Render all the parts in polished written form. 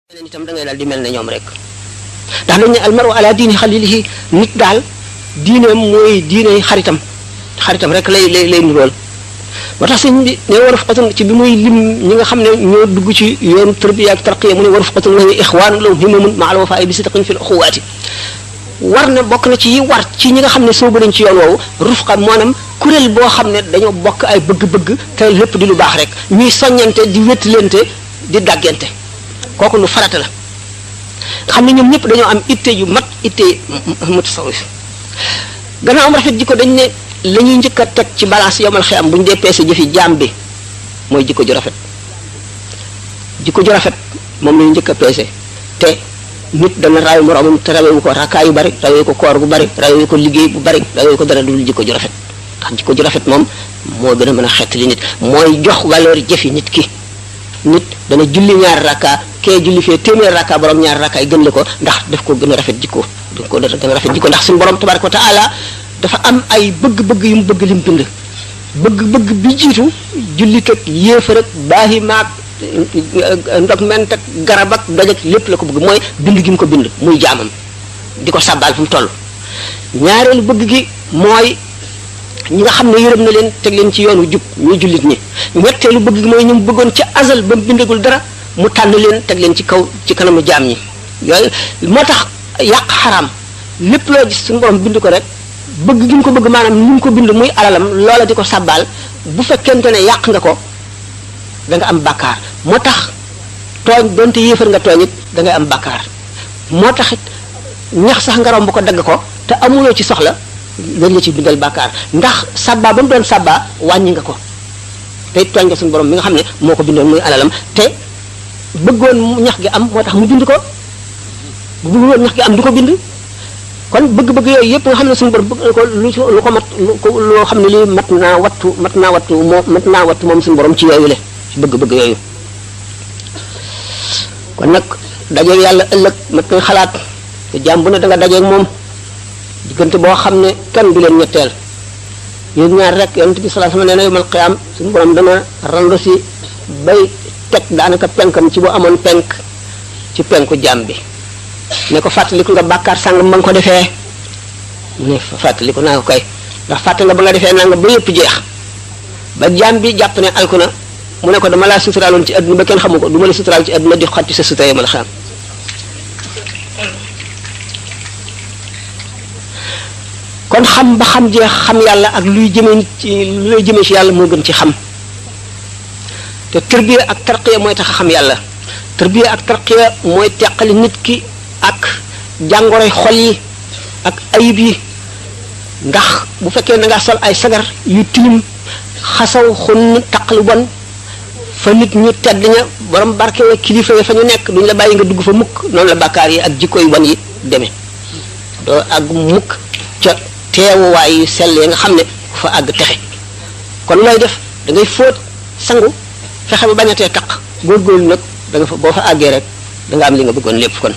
leen itam da ngay daal di mel ne ñoom rek ndax dañ ne almaru ala diini xalilihi nit daal diineem mooy diine xaritam rek lay nuróol moo tax sëñ bi ne war a fuqatun ci bi muy lim ñi nga xam ne ñoo dugg ci yoon tarbiya ak tarqiya mu ne war a fuqatun la ixwaanu lahum himamun ma al wafa'i bi sidqin fi l uxuwaati war na bokk na ci yi war ci ñi nga xam ne soobu nañ ci yoon woowu rufqa maanaam kuréel boo xam ne dañoo bokk ay bëgg-bëgg te lépp di lu baax rek ñuy soññante di wéttalante di dàggante kooku lu farata la xam ne ñoom ñëpp dañoo am itte yu mat itte mutasawwif gannaaw am rafet jikko dañ ne la ñuy njëkk a teg ci balance yomal xiyam bu ñu dee peese jëfi jaam bi mooy jikko ju rafet jikko ju rafet moom la ñu njëkk a peese te nit dana raayu moroomam te rawewu ko rakkaa yu bari rawewu ko koor gu bari rawewu ko liggéey bu bari rawewu ko dara dul jikko ju rafet ndax jikko ju rafet moom moo gën a mën a xettali nit mooy jox valeur jëfi nit ki nit dana julli ñaari rakka kee julli fee téeméer rakka borom ñaari rakka yi gën la ko ndax daf ko gën a rafet jikko daf ko gën a rafet jikko ndax suñu borom tabaraka wa taala dafa am ay bëgg-bëgg yu mu bëgg lim bind bëgg-bëgg bi jiitu jullit ak yéefar ak baahimaak ndog ment ak garab ak doj ak lépp la ko bëgg mooy bind gi mu ko bind muy jaamam di ko sàbbaal fu mu toll ñaareelu bëgg gi mooy ñi nga xam ne yërëm na leen teg leen ci yoonu jub ñuy jullit ñi ñetteelu bëgg gi mooy ñu bëggoon ca azal ba mu bindagul dara mu tànn leen teg leen ci kaw ci kanamu jaam ñi yooyu moo tax yàq xaraam lépp loo gis suñu borom bind ko rek bëgg gi mu ko bëgg maanaam ni mu ko bind muy alalam loola di ko sàbbaal bu fekkente ne yàq nga ko da nga am bàkkaar moo tax tooñ donte yéefar nga tooñ it da ngay am bàkkaar moo tax it ñax sax nga romb ko dagg ko te amuloo ci soxla dañ la ci bindal bàkkaar ndax sàbbaa ba mu doon sàbbaa wàññi nga ko te it tooñ nga suñu borom mi nga xam ne moo ko bindoon muy alalam te bëggoon ñax gi am moo tax mu bind ko bu bëggoon ñax gi am du ko bind kon bëgg-bëgg yooyu yëpp nga xam ne suñu borom bëgg ko lu ko mat loo xam ne lii mat naa wattu moom suñu borom ci yooyu le ci bëgg-bëgg yooyu kon nag dajeeg yàlla ëllëg mat koy xalaat te jaam bu ne da nga dajeeg moom diggante boo xam ne kenn du leen ñetteel yéen ñaar rek yonent bi sallallahu alayhi wasallam nee na yawmal qiyaam suñu borom dana randu si bay teg daanaka penkam ci bu amoon penk ci penku jaam bi ne ko fàttaliku nga bàkkaar sàngam ba nga ko defee mu ne fàttaliku naa ko kay ndax fàtte nga ba nga defee naa nga ba yëpp jeex ba jaam bi jàpp ne alku na mu ne ko dama laa suturaaloon ci adduna ba kenn xamu ko du ma la suturaal ci adduna di xotti sa sutura yamal xam kon xam ba xam jeex xam yàlla ak luy jëmee ci yàlla moo gën ci xam te tarbiya ak tarqiya mooy tax a xam yàlla tarbiya ak tarqiya mooy teqali nit ki ak jàngoroy xol yi ak ayib yi ndax bu fekkee na nga sol ay sagar yu tilim xasaw xun taqlu bon fa nit ñu tedd ña borom barke wa kilifa ya fa ñu nekk duñ la bàyyi nga dugg fa mukk noonu la bàkkaar yi ak jikko yu bon yi demee doo àgg mukk ca teewuwaay yu sell yi nga xam ne ku fa àgg texe kon looy def da ngay fóot sangu fexe ba bañatee taq góorgóorlu nag da nga fa boo fa àggee rek da nga am li nga bëggoon lépp kon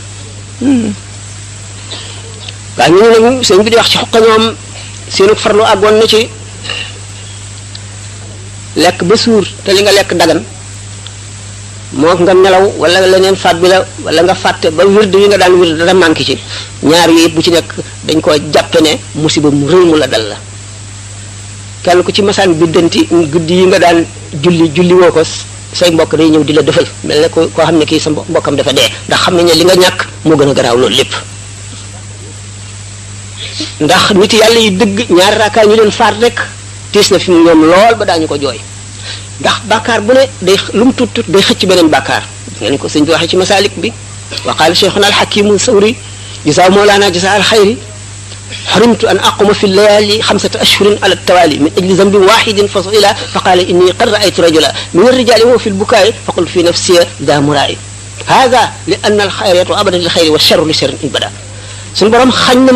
waaw ñu ne nag sëñ bi di wax ci xuqa ñoom seenu farlu àggoon na ci lekk ba suur te li nga lekk dagan moo nga nelaw wala leneen faat bi la wala nga fàtte ba wird yi nga daan wird dara manqué ci ñaar yooyu bu ci nekk dañ ko jàppe ne musiba mu rëy mu la dal la kenn ku ci masaan biddanti guddi yi nga daan julli woo ko say mbokk day ñëw di la defal mel ne koo xam ne kii sa mbokkam dafa dee ndax xam nañ ne li nga ñàkk moo gën a garaaw loolu lépp ndax nit yàlla yi dëgg ñaari raakaay ñu leen faat rek tiis na fi mu ñoom lool ba daañu ko jooy ndax bàkkaar bu ne day lu mu tut day xëcc beneen bàkkaar ngeen ko sëñ bi waxee ci masalik bi wa qaala cheikhuna alxakimu sawri jazaa mawlana jazaa alxayri xarimtu an aquma fi layali 5 ashhurin ala tawali min ajli zambin waxidin fa suila fa qaala inni qad raaytu rajula min arrijali huwa fi lbukaai fa qultu fi nafsi da muraai hada li anna alxayratu abadan lil xayri wa charru li charrin ibada suñu borom xañ na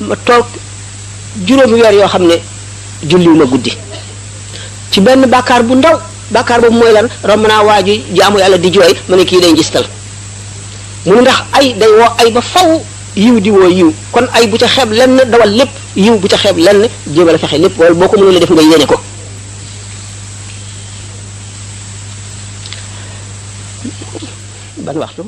ma toog juróomi weer yoo xam ne julliwuma guddi ci benn bàkkaar bu ndaw bàkkaar boobu mooy lan romb naa waa ji jaamu yàlla di jooy ma ne kii day ngistal mu ne ndax ay day woo ay ba faw yiw di woo yiw kon ay bu ca xeeb lenn dawal lépp yiw bu ca xeeb lenn jéemal a fexe lépp wala boo ko mënul a def nga yéene ko ban waxtu